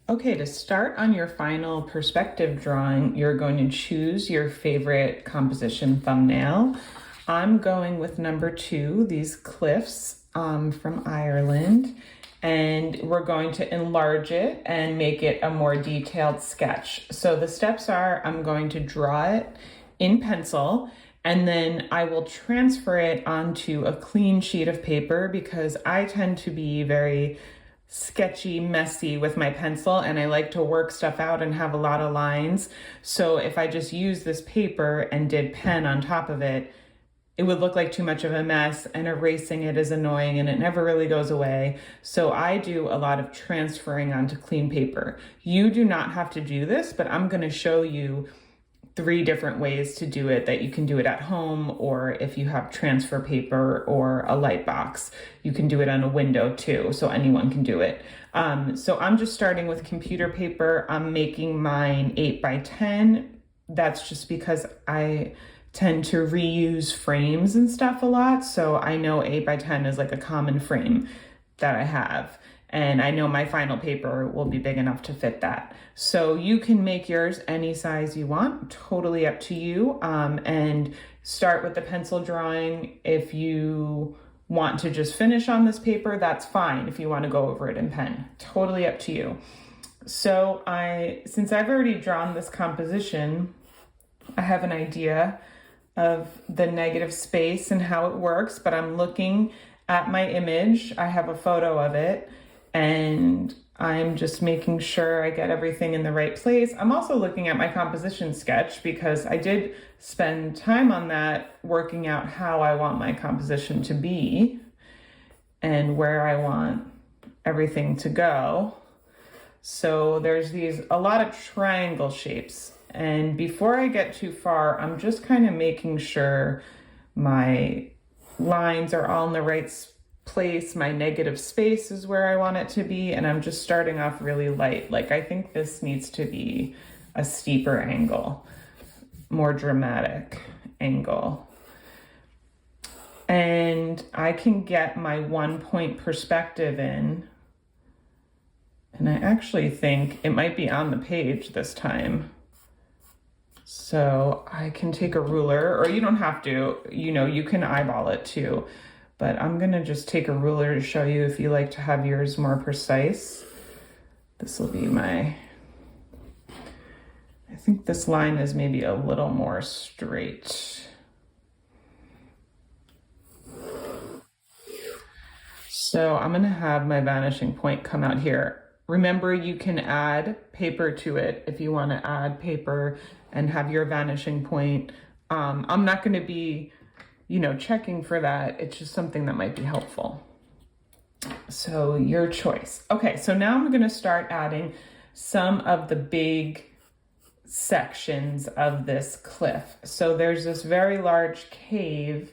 Okay, to start on your final perspective drawing, you're going to choose your favorite composition thumbnail. I'm going with number 2, these cliffs from Ireland, and we're going to enlarge it and make it a more detailed sketch. So the steps are, I'm going to draw it in pencil, and then I will transfer it onto a clean sheet of paper because I tend to be very sketchy, messy with my pencil, and I like to work stuff out and have a lot of lines. So if I just use this paper and did pen on top of it, it would look like too much of a mess, and erasing it is annoying and it never really goes away. So I do a lot of transferring onto clean paper. You do not have to do this, but I'm going to show you 3 different ways to do it, that you can do it at home, or if you have transfer paper or a light box, you can do it on a window too, so anyone can do it. So I'm just starting with computer paper. I'm making mine 8 by 10. That's just because I tend to reuse frames and stuff a lot, so I know 8 by 10 is like a common frame that I have. And I know my final paper will be big enough to fit that. So you can make yours any size you want, totally up to you. And start with the pencil drawing. If you want to just finish on this paper, that's fine. If you want to go over it in pen, totally up to you. So since I've already drawn this composition, I have an idea of the negative space and how it works, but I'm looking at my image. I have a photo of it, and I'm just making sure I get everything in the right place. I'm also looking at my composition sketch because I did spend time on that, working out how I want my composition to be and where I want everything to go. So there's a lot of triangle shapes. And before I get too far, I'm just kind of making sure my lines are all in the right place. My negative space is where I want it to be, and I'm just starting off really light. Like, I think this needs to be a steeper angle, more dramatic angle. And I can get my 1-point perspective in, and I actually think it might be on the page this time. So I can take a ruler, or you don't have to, you can eyeball it too. But I'm gonna just take a ruler to show you if you like to have yours more precise. This will be I think this line is maybe a little more straight. So I'm gonna have my vanishing point come out here. Remember, you can add paper to it if you wanna add paper and have your vanishing point. I'm not gonna be checking for that. It's just something that might be helpful. So your choice. Okay, so now I'm going to start adding some of the big sections of this cliff. So there's this very large cave,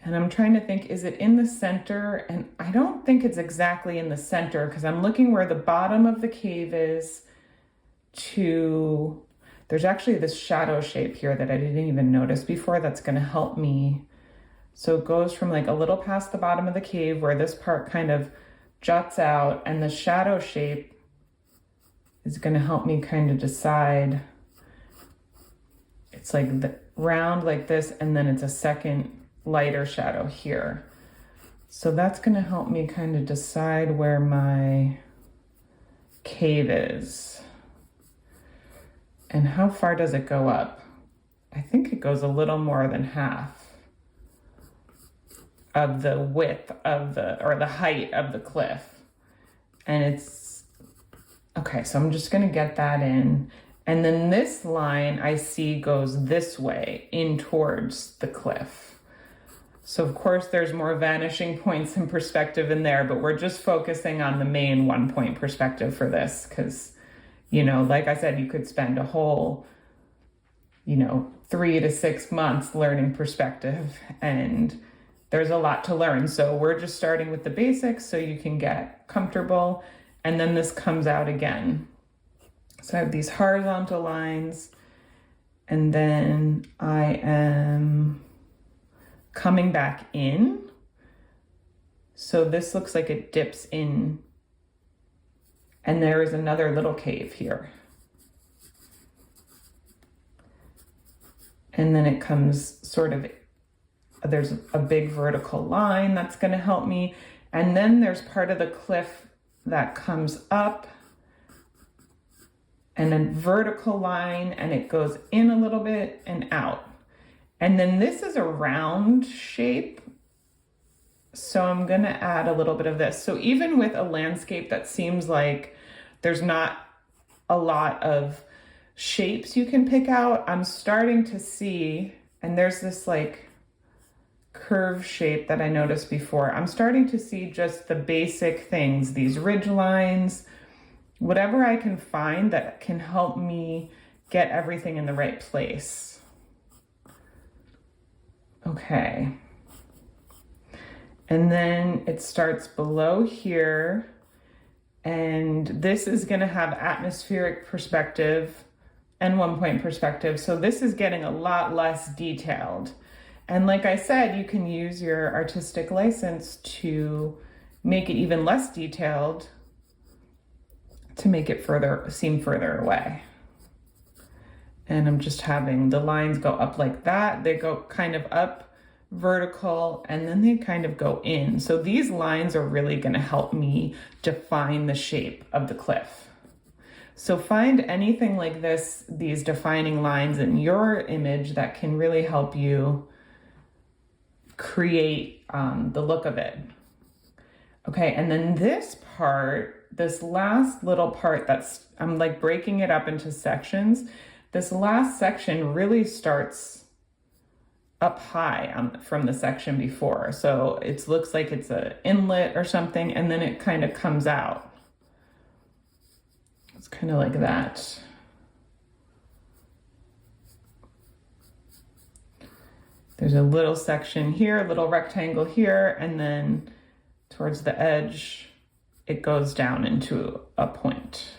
and I'm trying to think, is it in the center? And I don't think it's exactly in the center because I'm looking where the bottom of the cave is there's actually this shadow shape here that I didn't even notice before that's going to help me. So it goes from like a little past the bottom of the cave where this part kind of juts out, and the shadow shape is going to help me kind of decide. It's like round like this, and then it's a second lighter shadow here. So that's going to help me kind of decide where my cave is. And how far does it go up? I think it goes a little more than half of the width of the height of the cliff. And it's, okay, so I'm just gonna get that in. And then this line I see goes this way in towards the cliff. So of course there's more vanishing points and perspective in there, but we're just focusing on the main 1-point perspective for this because, like I said, you could spend a whole, 3 to 6 months learning perspective, and there's a lot to learn. So we're just starting with the basics so you can get comfortable. And then this comes out again. So I have these horizontal lines, and then I am coming back in. So this looks like it dips in And there is another little cave here. And then it comes sort of, there's a big vertical line that's going to help me. And then there's part of the cliff that comes up and a vertical line, and it goes in a little bit and out. And then this is a round shape. So I'm going to add a little bit of this. So even with a landscape that seems like there's not a lot of shapes you can pick out, I'm starting to see, and there's this like curve shape that I noticed before. I'm starting to see just the basic things, these ridge lines, whatever I can find that can help me get everything in the right place. Okay. And then it starts below here, and this is going to have atmospheric perspective and 1 point perspective. So this is getting a lot less detailed. And like I said, you can use your artistic license to make it even less detailed to make it seem further away. And I'm just having the lines go up like that. They go kind of up vertical, and then they kind of go in. So these lines are really going to help me define the shape of the cliff. So find anything like this, these defining lines in your image that can really help you create the look of it. Okay, and then this part, this last little part I'm like breaking it up into sections. This last section really starts up high from the section before. So it looks like it's an inlet or something, and then it kind of comes out. It's kind of like that. There's a little section here, a little rectangle here, and then towards the edge, it goes down into a point.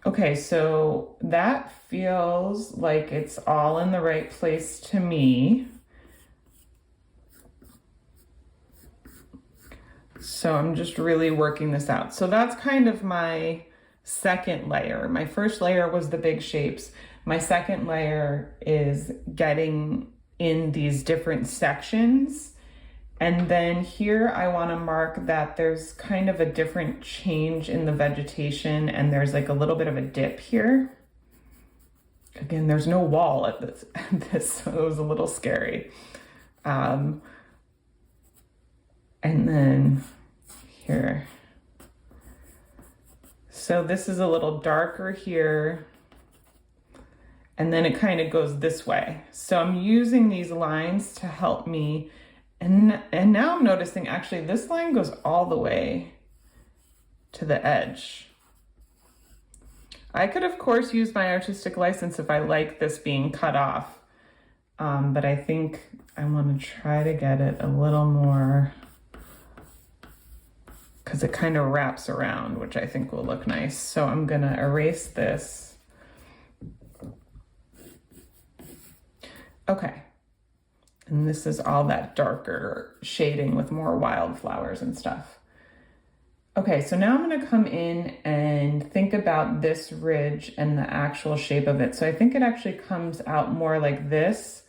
Okay, so that feels like it's all in the right place to me. So I'm just really working this out. So that's kind of my second layer. My first layer was the big shapes. My second layer is getting in these different sections. And then here I want to mark that there's kind of a different change in the vegetation, and there's like a little bit of a dip here. Again, there's no wall at this, so it was a little scary. And then here. So this is a little darker here, and then it kind of goes this way. So I'm using these lines to help me. And now I'm noticing actually this line goes all the way to the edge. I could, of course, use my artistic license if I like this being cut off. But I think I want to try to get it a little more, because it kind of wraps around, which I think will look nice. So I'm going to erase this. Okay. And this is all that darker shading with more wildflowers and stuff. Okay, so now I'm going to come in and think about this ridge and the actual shape of it. So I think it actually comes out more like this,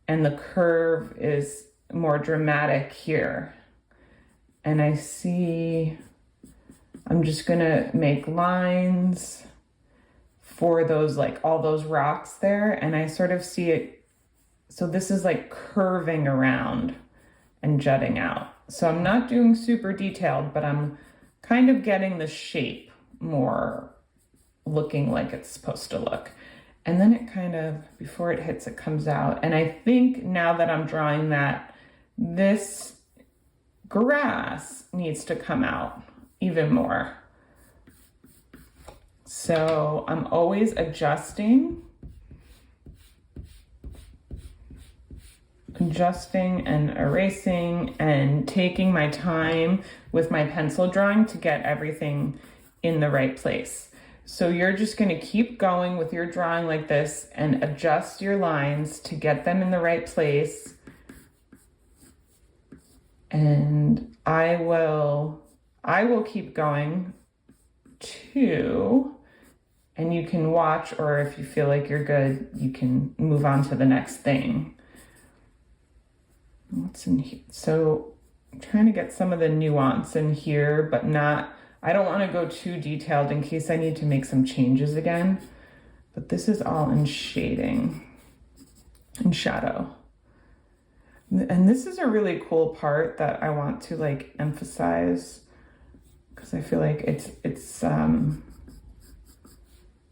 and the curve is more dramatic here. And I see, I'm just going to make lines for those, like all those rocks there. And I sort of see it. So this is like curving around and jutting out. So I'm not doing super detailed, but I'm kind of getting the shape more looking like it's supposed to look. And then it kind of, before it hits, it comes out. And I think now that I'm drawing that, this grass needs to come out even more. So I'm always adjusting and erasing and taking my time with my pencil drawing to get everything in the right place. So you're just going to keep going with your drawing like this and adjust your lines to get them in the right place. And I will keep going 2, and you can watch, or if you feel like you're good, you can move on to the next thing. What's in here? So I'm trying to get some of the nuance in here, but not, I don't want to go too detailed in case I need to make some changes again. But this is all in shading and shadow. And this is a really cool part that I want to like emphasize, because I feel like it's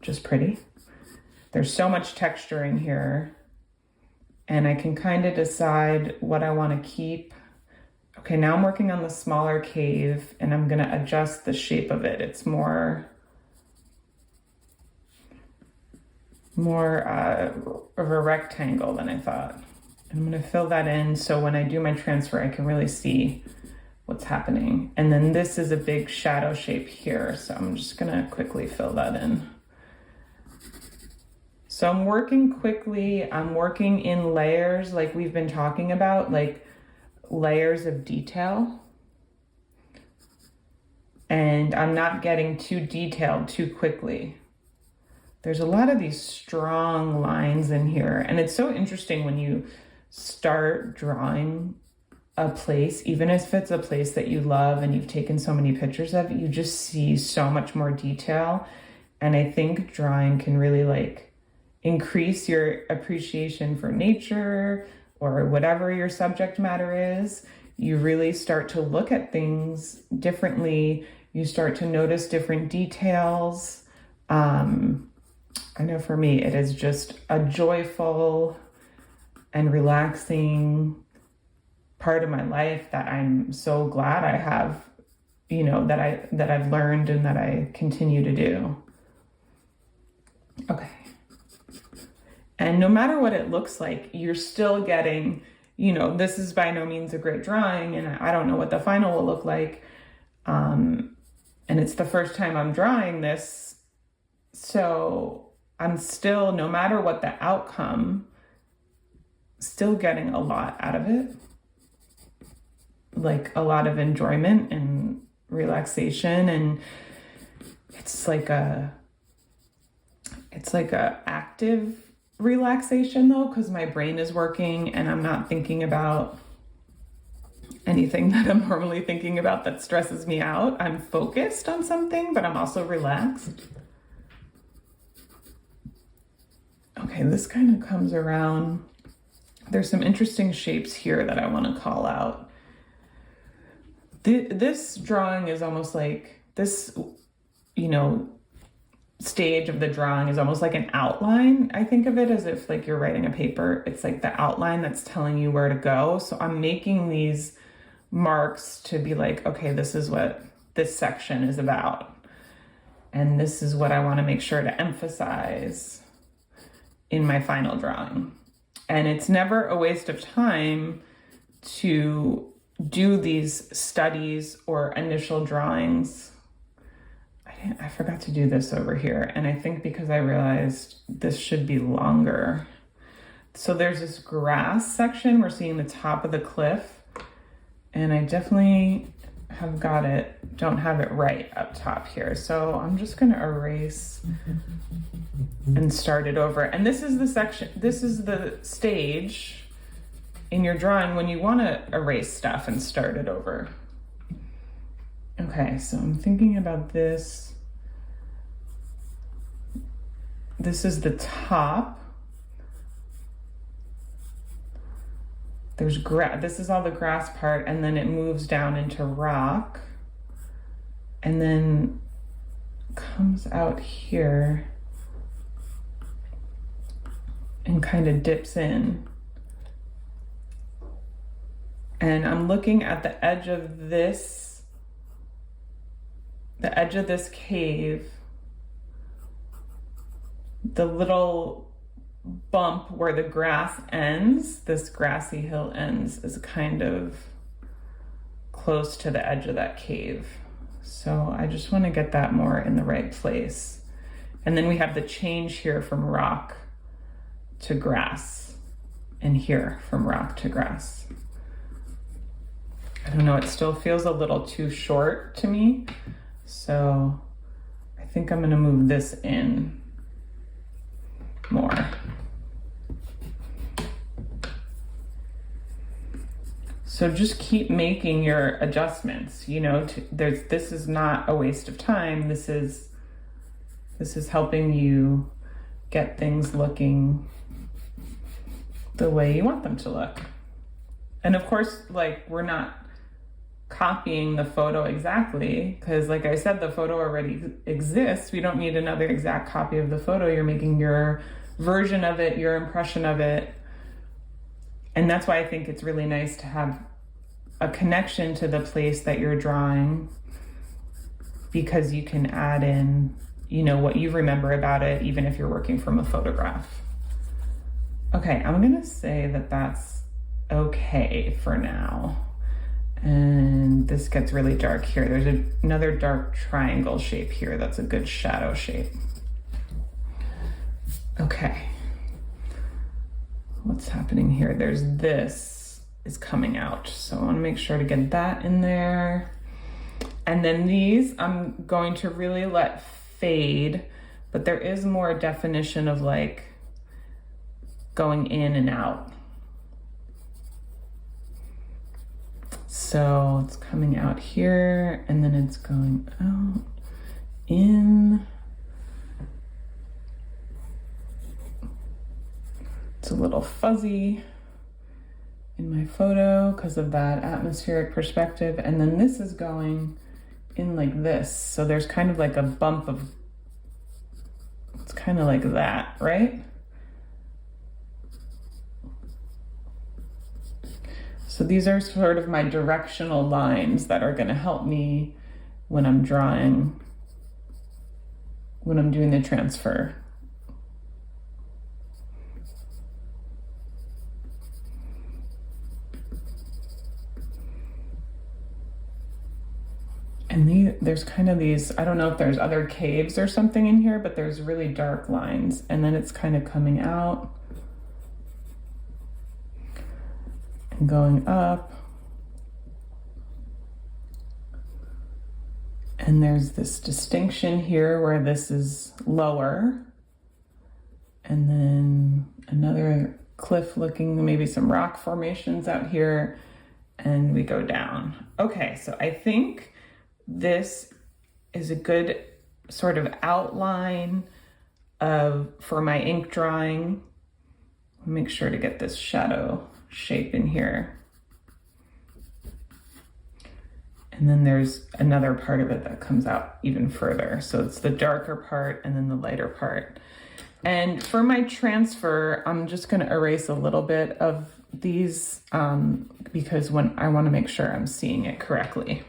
just pretty. There's so much texture in here, and I can kind of decide what I want to keep. Okay, now I'm working on the smaller cave, and I'm gonna adjust the shape of it. It's more of a rectangle than I thought. And I'm gonna fill that in so when I do my transfer, I can really see what's happening. And then this is a big shadow shape here, so I'm just gonna quickly fill that in. So I'm working quickly, I'm working in layers like we've been talking about, like layers of detail. And I'm not getting too detailed too quickly. There's a lot of these strong lines in here, and it's so interesting when you start drawing a place, even if it's a place that you love and you've taken so many pictures of, you just see so much more detail. And I think drawing can really like increase your appreciation for nature or whatever your subject matter is. You really start to look at things differently. You start to notice different details. I know for me, it is just a joyful and relaxing part of my life that I'm so glad I have, you know, that I've learned and that I continue to do. Okay. And no matter what it looks like, you're still getting, you know, this is by no means a great drawing, and I don't know what the final will look like. And it's the first time I'm drawing this. So I'm still, no matter what the outcome, still getting a lot out of it. Like a lot of enjoyment and relaxation. And it's like a active relaxation though, because my brain is working and I'm not thinking about anything that I'm normally thinking about that stresses me out. I'm focused on something, but I'm also relaxed. Okay, this kind of comes around. There's some interesting shapes here that I want to call out. This drawing is almost like this, you know, stage of the drawing is almost like an outline. I think of it as if like you're writing a paper. It's like the outline that's telling you where to go. So I'm making these marks to be like, okay, this is what this section is about. And this is what I want to make sure to emphasize in my final drawing. And it's never a waste of time to do these studies or initial drawings. I forgot to do this over here. And I think because I realized this should be longer. So there's this grass section. We're seeing the top of the cliff. And I definitely don't have it right up top here. So I'm just gonna erase and start it over. And this is the section, this is the stage in your drawing when you wanna erase stuff and start it over. Okay, so I'm thinking about this. This is the top. There's grass, this is all the grass part, and then it moves down into rock, and then comes out here and kind of dips in. And I'm looking at the edge of this cave, the little bump where the grass ends, this grassy hill ends, is kind of close to the edge of that cave. So I just want to get that more in the right place. And then we have the change here from rock to grass, and here from rock to grass. I don't know, it still feels a little too short to me. So think I'm gonna move this in more. So just keep making your adjustments, you know, this is not a waste of time. This is helping you get things looking the way you want them to look. And of course, like, we're not copying the photo exactly, because like I said, the photo already exists. We don't need another exact copy of the photo. You're making your version of it, your impression of it. And that's why I think it's really nice to have a connection to the place that you're drawing, because you can add in, you know, what you remember about it, even if you're working from a photograph. Okay, I'm gonna say that that's okay for now. And this gets really dark here. There's another dark triangle shape here. That's a good shadow shape. Okay. What's happening here? There's this is coming out. So I want to make sure to get that in there. And then these I'm going to really let fade, but there is more definition of like going in and out. So it's coming out here and then it's going out, in. It's a little fuzzy in my photo because of that atmospheric perspective. And then this is going in like this. So there's kind of like a bump of, it's kind of like that, right? So these are sort of my directional lines that are going to help me when I'm drawing, when I'm doing the transfer. And there's kind of these, I don't know if there's other caves or something in here, but there's really dark lines. And then it's kind of coming out and going up. And there's this distinction here where this is lower. And then another cliff looking, maybe some rock formations out here. And we go down. Okay, so I think this is a good sort of outline for my ink drawing. Make sure to get this shadow shape in here. And then there's another part of it that comes out even further. So it's the darker part and then the lighter part. And for my transfer, I'm just going to erase a little bit of these because when I want to make sure I'm seeing it correctly.